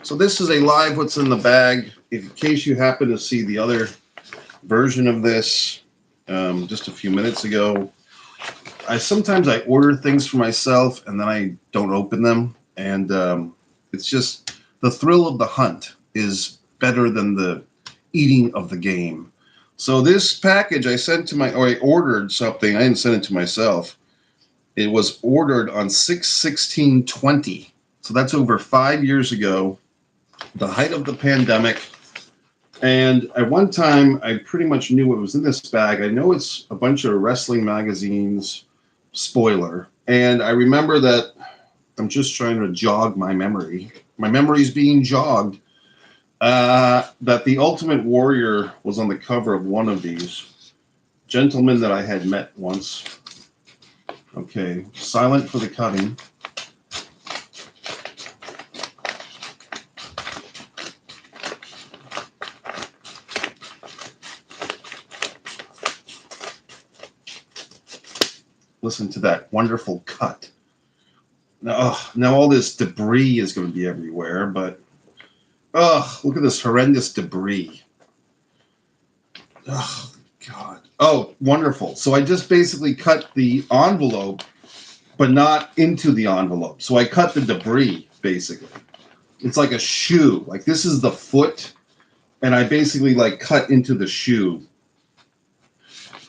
So this is a live what's in the bag. In case you happen to see the other version of this just a few minutes ago, sometimes I order things for myself and then I don't open them, and it's just the thrill of the hunt is better than the eating of the game. So this package I ordered something. I didn't send it to myself. It was ordered on 6/16/20. So that's over 5 years ago, the height of the pandemic. And at one time, I pretty much knew what was in this bag. I know it's a bunch of wrestling magazines, spoiler. And I remember that I'm just trying to jog my memory. My memory is being jogged. That the Ultimate Warrior was on the cover of one of these. Gentleman that I had met once. Okay, silent for the cutting. Listen to that wonderful cut. Now all this debris is going to be everywhere, but look at this horrendous debris. Oh, God. Oh, wonderful. So I just basically cut the envelope, but not into the envelope. So I cut the debris, basically. It's like a shoe. Like, this is the foot, and I basically, cut into the shoe.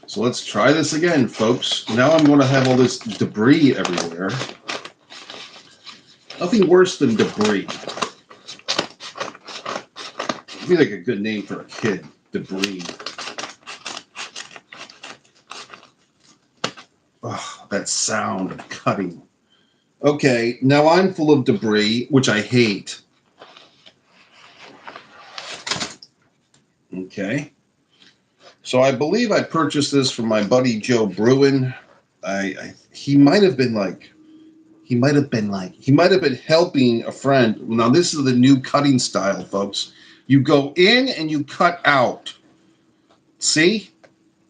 So let's try this again, folks. Now I'm going to have all this debris everywhere. Nothing worse than debris. It'd be like a good name for a kid, debris. Oh, that sound of cutting. Okay, now I'm full of debris, which I hate. Okay. So I believe I purchased this from my buddy Joe Bruin. He might have been helping a friend. Now this is the new cutting style, folks. You go in and you cut out. See?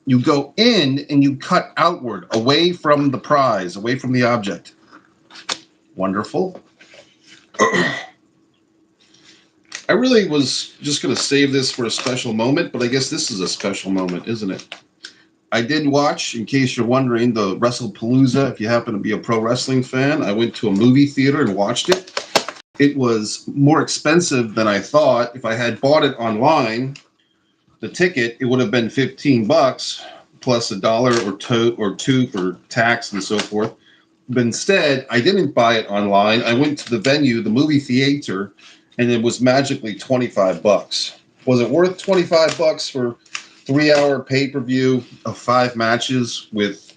You go in and you cut outward, away from the prize, away from the object. Wonderful. I really was just going to save this for a special moment, but I guess this is a special moment, isn't it? I did watch, in case you're wondering, the WrestlePalooza. If you happen to be a pro wrestling fan, I went to a movie theater and watched it. It was more expensive than I thought. If I had bought it online, the ticket, it would have been $15 plus $1 or two for tax and so forth. But instead, I didn't buy it online. I went to the venue, the movie theater, and it was magically $25. Was it worth $25 for 3-hour pay-per-view of 5 matches with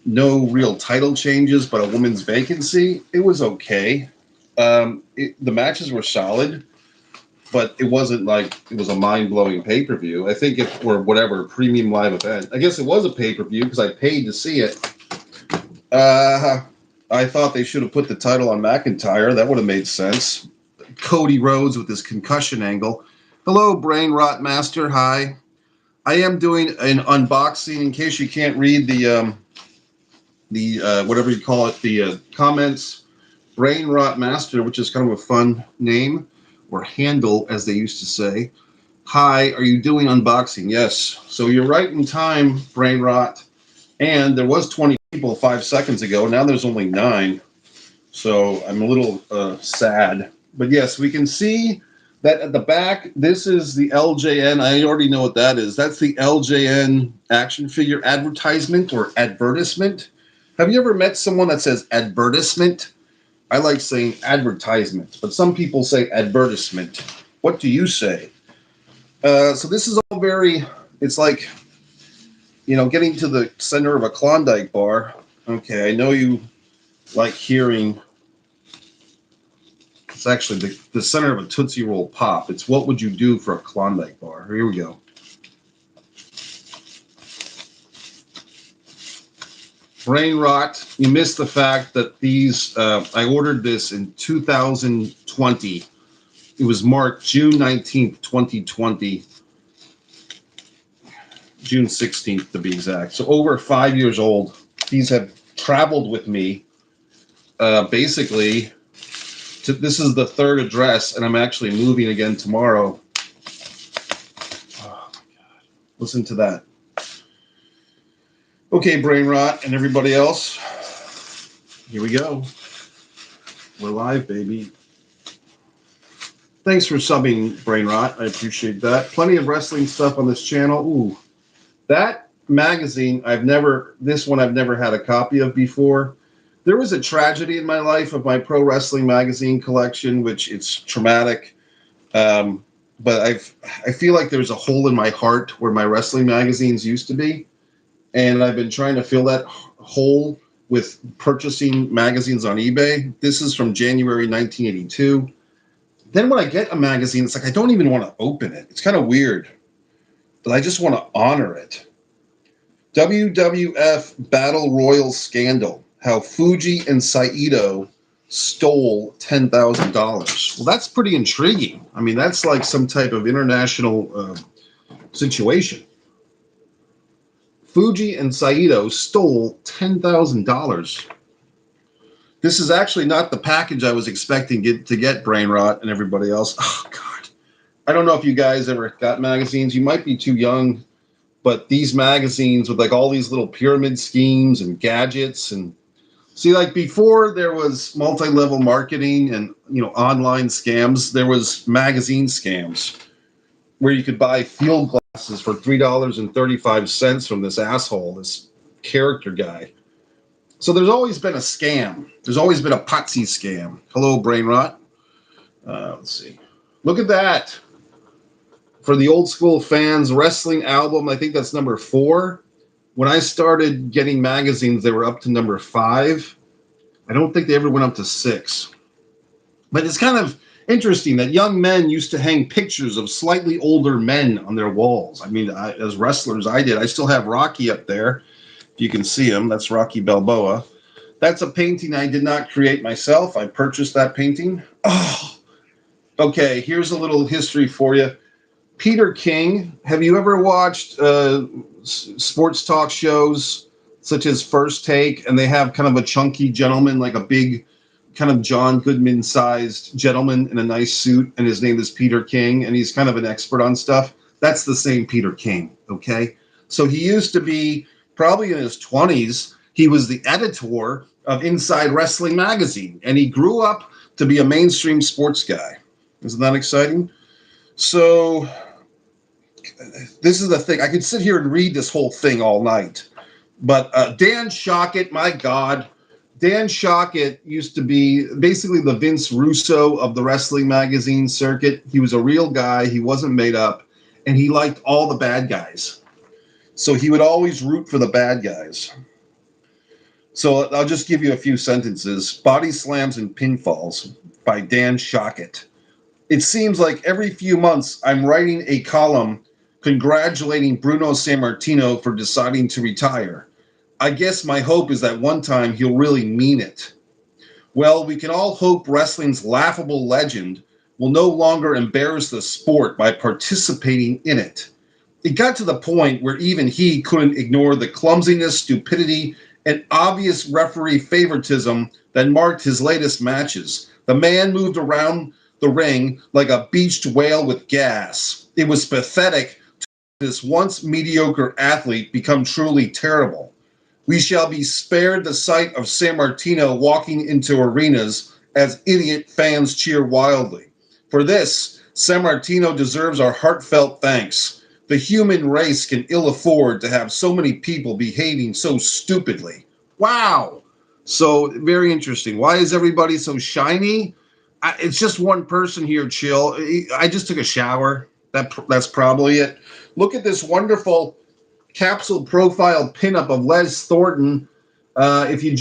no real title changes but a woman's vacancy? It was okay. The matches were solid, but it wasn't like it was a mind-blowing pay-per-view. I think or whatever, premium live event. I guess it was a pay-per-view because I paid to see it. I thought they should have put the title on McIntyre. That would have made sense. Cody Rhodes with his concussion angle. Hello, Brain Rot Master. Hi. I am doing an unboxing in case you can't read the whatever you call it, the comments. Brain Rot Master, which is kind of a fun name or handle, as they used to say. Hi, are you doing unboxing? Yes. So you're right in time, Brain Rot. And there was 20 people 5 seconds ago. Now there's only 9. So I'm a little sad. But yes, we can see that at the back, this is the LJN. I already know what that is. That's the LJN action figure advertisement or advertisement. Have you ever met someone that says advertisement? I like saying advertisement, but some people say advertisement. What do you say? So this is all very, it's like, getting to the center of a Klondike bar. Okay, I know you like hearing. It's actually the center of a Tootsie Roll Pop. It's what would you do for a Klondike bar? Here we go. Brain rot. You missed the fact that these, I ordered this in 2020. It was marked June 19th, 2020. June 16th to be exact. So over 5 years old. These have traveled with me basically this is the third address, and I'm actually moving again tomorrow. Oh, my God. Listen to that. Okay, Brain Rot and everybody else. Here we go. We're live, baby. Thanks for subbing, Brain Rot. I appreciate that. Plenty of wrestling stuff on this channel. Ooh, that magazine, this one I've never had a copy of before. There was a tragedy in my life of my pro wrestling magazine collection, which it's traumatic. But I feel like there's a hole in my heart where my wrestling magazines used to be. And I've been trying to fill that hole with purchasing magazines on eBay. This is from January 1982. Then when I get a magazine, it's like I don't even want to open it. It's kind of weird, but I just want to honor it. WWF Battle Royal Scandal: How Fuji and Saito Stole $10,000. Well, that's pretty intriguing. I mean, that's like some type of international situation. Fuji and Saito stole $10,000. This is actually not the package I was expecting to get, Brain Rot and everybody else. Oh, God. I don't know if you guys ever got magazines. You might be too young, but these magazines with like all these little pyramid schemes and gadgets and see, like before there was multi-level marketing and, online scams, there was magazine scams where you could buy field glasses for $3.35 from this asshole, this character guy. So there's always been a scam. There's always been a Potsy scam. Hello, Brain Rot. Let's see. Look at that. For the old school fans, wrestling album, I think that's number 4. When I started getting magazines, they were up to number 5. I don't think they ever went up to 6. But it's kind of interesting that young men used to hang pictures of slightly older men on their walls. I mean, as wrestlers, I did. I still have Rocky up there. You can see him. That's Rocky Balboa. That's a painting I did not create myself. I purchased that painting. Oh, okay. Here's a little history for you. Peter King. Have you ever watched sports talk shows such as First Take? And they have kind of a chunky gentleman, like a big kind of John Goodman-sized gentleman in a nice suit, and his name is Peter King, and he's kind of an expert on stuff. That's the same Peter King, okay? So he used to be probably in his 20s, he was the editor of Inside Wrestling Magazine, and he grew up to be a mainstream sports guy. Isn't that exciting? So this is the thing. I could sit here and read this whole thing all night, but Dan Shockett, my God, Dan Shockett used to be basically the Vince Russo of the wrestling magazine circuit. He was a real guy. He wasn't made up, and he liked all the bad guys. So he would always root for the bad guys. So I'll just give you a few sentences. Body Slams and Pinfalls by Dan Shockett. It seems like every few months I'm writing a column congratulating Bruno Sammartino for deciding to retire. I guess my hope is that one time he'll really mean it. Well, we can all hope wrestling's laughable legend will no longer embarrass the sport by participating in it. It got to the point where even he couldn't ignore the clumsiness, stupidity, and obvious referee favoritism that marked his latest matches. The man moved around the ring like a beached whale with gas. It was pathetic to this once mediocre athlete become truly terrible. We shall be spared the sight of Sammartino walking into arenas as idiot fans cheer wildly. For this, Sammartino deserves our heartfelt thanks. The human race can ill afford to have so many people behaving so stupidly. Wow. So very interesting. Why is everybody so shiny? It's just one person here, chill. I just took a shower. That's probably it. Look at this wonderful capsule profile pinup of Les Thornton. If you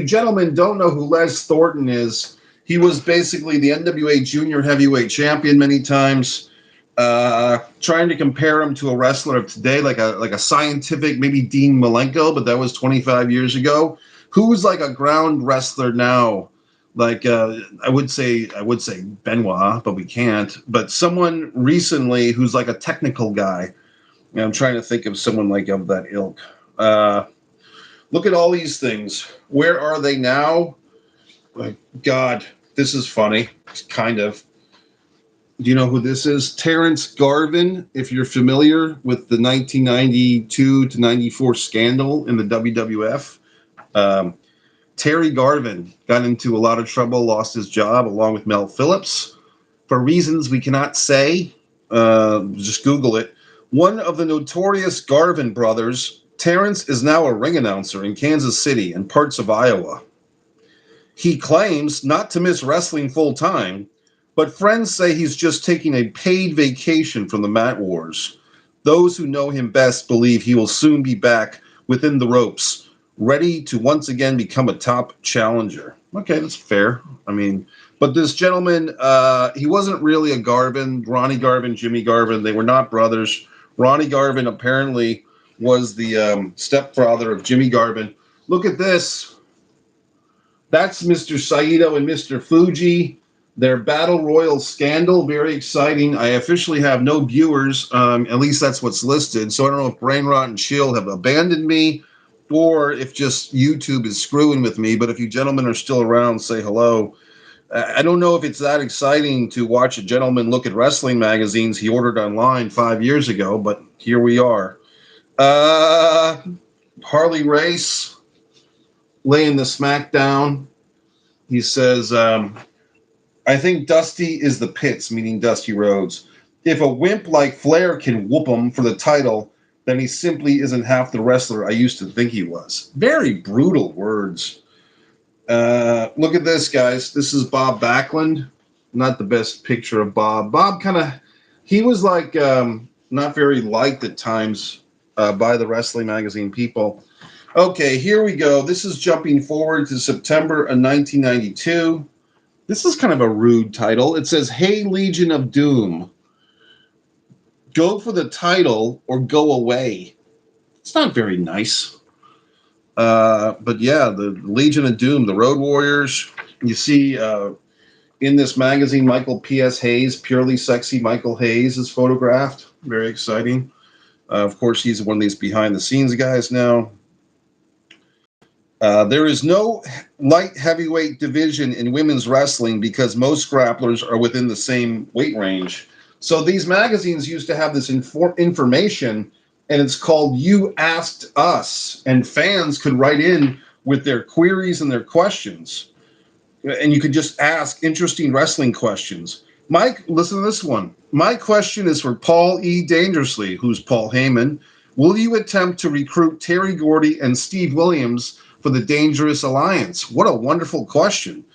gentlemen don't know who Les Thornton is, he was basically the NWA Junior Heavyweight Champion many times. Trying to compare him to a wrestler of today, like a scientific, maybe Dean Malenko, but that was 25 years ago. Who's like a ground wrestler now? Like I would say Benoit, but we can't. But someone recently who's like a technical guy. And I'm trying to think of someone like of that ilk. Look at all these things. Where are they now? God, This is funny, kind of. Do you know who this is? Terrence Garvin, if you're familiar with the 1992 to 94 scandal in the WWF. Um, Terry Garvin got into a lot of trouble, lost his job along with Mel Phillips for reasons we cannot say. Just Google it. One of the notorious Garvin brothers, Terrence, is now a ring announcer in Kansas City and parts of Iowa. He claims not to miss wrestling full time, but friends say he's just taking a paid vacation from the mat wars. Those who know him best believe he will soon be back within the ropes, ready to once again become a top challenger. Okay, that's fair. I mean, but this gentleman, he wasn't really a Garvin. Ronnie Garvin, Jimmy Garvin, they were not brothers. Ronnie Garvin apparently was the stepfather of Jimmy Garvin. Look at this. That's Mr. Saito and Mr. Fuji. Their Battle Royal scandal, very exciting. I officially have no viewers. At least that's what's listed. So I don't know if Brain Rot and Shield have abandoned me or if just YouTube is screwing with me. But if you gentlemen are still around, say hello. I don't know if it's that exciting to watch a gentleman look at wrestling magazines he ordered online 5 years ago, but here we are. Harley Race laying the smack down. He says, I think Dusty is the pits, meaning Dusty Rhodes. If a wimp like Flair can whoop him for the title, then he simply isn't half the wrestler I used to think he was. Very brutal words. Look at this, guys. This is Bob Backlund. Not the best picture of Bob. Bob he was like not very liked at times by the wrestling magazine people. Okay, here we go. This is jumping forward to September of 1992. This is kind of a rude title. It says, Hey, Legion of Doom. Go for the title or go away. It's not very nice. But yeah, the Legion of Doom, the Road Warriors. You see in this magazine, Michael P.S. Hayes, Purely Sexy Michael Hayes is photographed. Very exciting. Of course, he's one of these behind-the-scenes guys now. There is no light heavyweight division in women's wrestling because most grapplers are within the same weight range. So these magazines used to have this information, and it's called You Asked Us, and fans could write in with their queries and their questions, and you could just ask interesting wrestling questions. Mike, listen to this one. My question is for Paul E. Dangerously, who's Paul Heyman. Will you attempt to recruit Terry Gordy and Steve Williams for the Dangerous Alliance? What a wonderful question.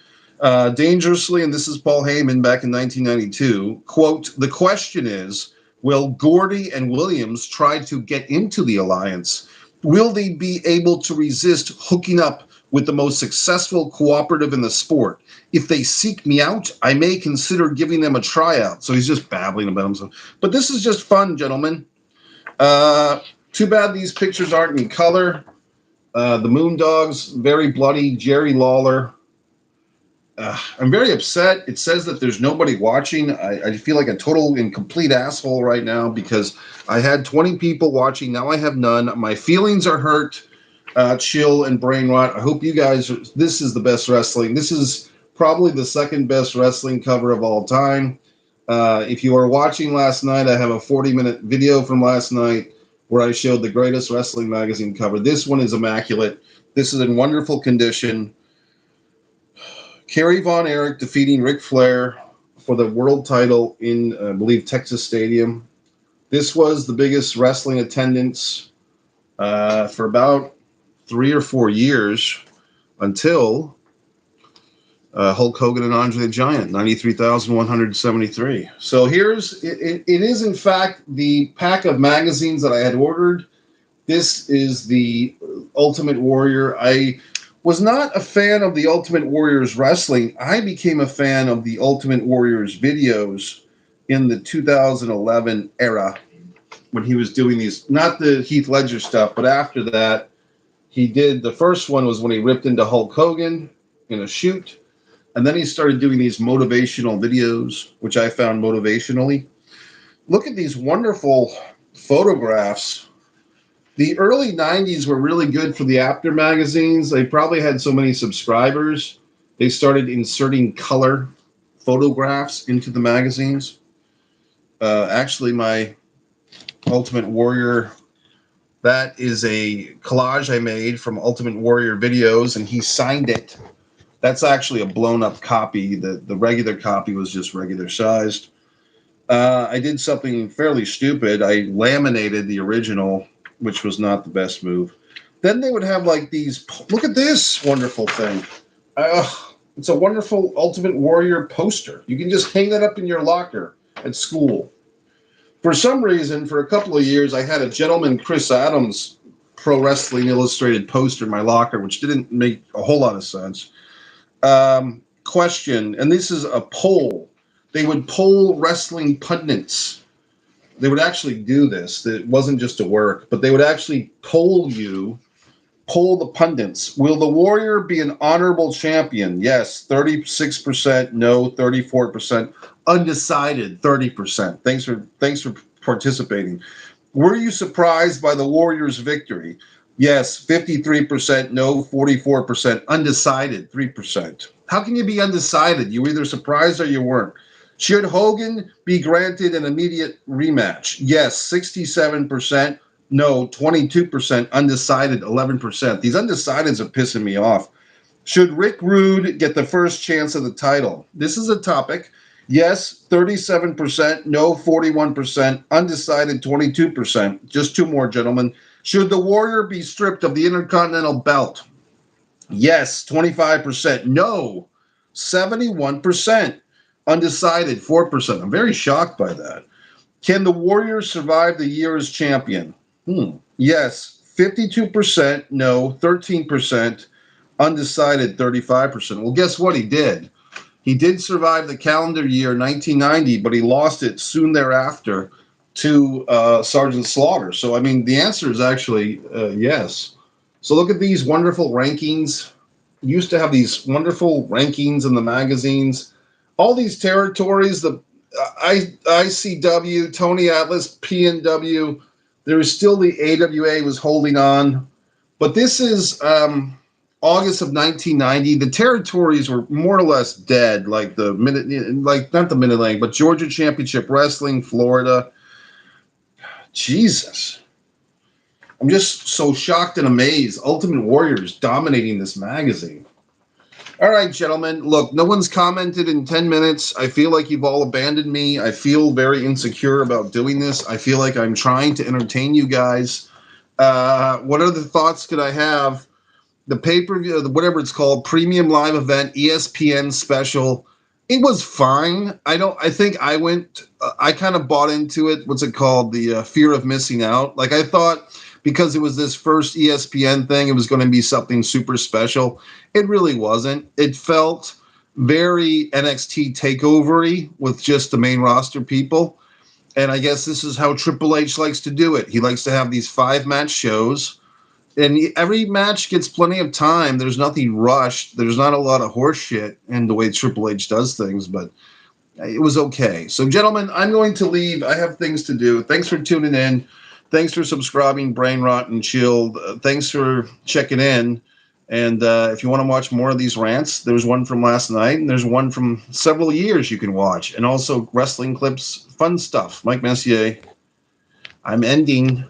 Dangerously, and this is Paul Heyman back in 1992, quote, the question is, will Gordy and Williams try to get into the alliance? Will they be able to resist hooking up with the most successful cooperative in the sport? If they seek me out, I may consider giving them a tryout. So he's just babbling about himself. But this is just fun, gentlemen. Too bad these pictures aren't in color. The Moondogs, very bloody. Jerry Lawler. I'm very upset. It says that there's nobody watching. I feel like a total and complete asshole right now because I had 20 people watching. Now I have none. My feelings are hurt. Chill and Brain Rot. I hope you guys, this is the best wrestling. This is probably the second best wrestling cover of all time. If you are watching last night, I have a 40-minute video from last night where I showed the greatest wrestling magazine cover. This one is immaculate. This is in wonderful condition. Kerry Von Erich defeating Ric Flair for the world title in, I believe, Texas Stadium. This was the biggest wrestling attendance for about 3 or 4 years until Hulk Hogan and Andre the Giant, 93,173. So here's, it is in fact the pack of magazines that I had ordered. This is the Ultimate Warrior. I was not a fan of the Ultimate Warrior's wrestling. I became a fan of the Ultimate Warrior's videos in the 2011 era when he was doing these, not the Heath Ledger stuff, but after that, he did, the first one was when he ripped into Hulk Hogan in a shoot, and then he started doing these motivational videos, which I found motivationally. Look at these wonderful photographs. The early 90s were really good for the After magazines. They probably had so many subscribers. They started inserting color photographs into the magazines. Actually, my Ultimate Warrior, that is a collage I made from Ultimate Warrior videos, and he signed it. That's actually a blown up copy. The regular copy was just regular sized. I did something fairly stupid. I laminated the original, which was not the best move. Then they would have like these. Look at this wonderful thing. It's a wonderful Ultimate Warrior poster. You can just hang that up in your locker at school. For some reason, for a couple of years, I had a Gentleman Chris Adams Pro Wrestling Illustrated poster in my locker, which didn't make a whole lot of sense. Question, and this is a poll. They would poll wrestling pundits. They would actually do this. It wasn't just a work, but they would actually poll the pundits. Will the Warrior be an honorable champion? Yes, 36%. No, 34%. Undecided, 30%. Thanks for participating. Were you surprised by the Warrior's victory? Yes, 53%. No, 44%. Undecided, 3%. How can you be undecided? You were either surprised or you weren't. Should Hogan be granted an immediate rematch? Yes, 67%. No, 22%. Undecided, 11%. These undecideds are pissing me off. Should Rick Rude get the first chance of the title? This is a topic. Yes, 37%. No, 41%. Undecided, 22%. Just two more, gentlemen. Should the Warrior be stripped of the Intercontinental Belt? Yes, 25%. No, 71%. Undecided, 4%. I'm very shocked by that. Can the Warrior survive the year as champion? Yes, 52%. No, 13%. Undecided, 35%. Well, guess what? He did. He did survive the calendar year 1990, but he lost it soon thereafter to Sergeant Slaughter. So, I mean, the answer is actually yes. So look at these wonderful rankings. Used to have these wonderful rankings in the magazines. All these territories, the ICW, Tony Atlas, PNW, there was still the AWA was holding on. But this is August of 1990. The territories were more or less dead, like not the Mid-Atlantic, but Georgia Championship Wrestling, Florida. Jesus. I'm just so shocked and amazed. Ultimate Warrior is dominating this magazine. All right, gentlemen. Look, no one's commented in 10 minutes. I feel like you've all abandoned me. I feel very insecure about doing this. I feel like I'm trying to entertain you guys. What other thoughts could I have? The pay-per-view, whatever it's called, premium live event, ESPN special. It was fine. I kind of bought into it. What's it called? The fear of missing out. Like, I thought because it was this first ESPN thing, it was going to be something super special. It really wasn't. It felt very NXT takeover-y with just the main roster people. And I guess this is how Triple H likes to do it. He likes to have these 5-match shows. And every match gets plenty of time. There's nothing rushed. There's not a lot of horse shit in the way Triple H does things, but it was okay. So, gentlemen, I'm going to leave. I have things to do. Thanks for tuning in. Thanks for subscribing, Brain Rot and Chilled. Thanks for checking in. And if you want to watch more of these rants, there's one from last night, and there's one from several years you can watch. And also wrestling clips, fun stuff. Mike Messier. I'm ending.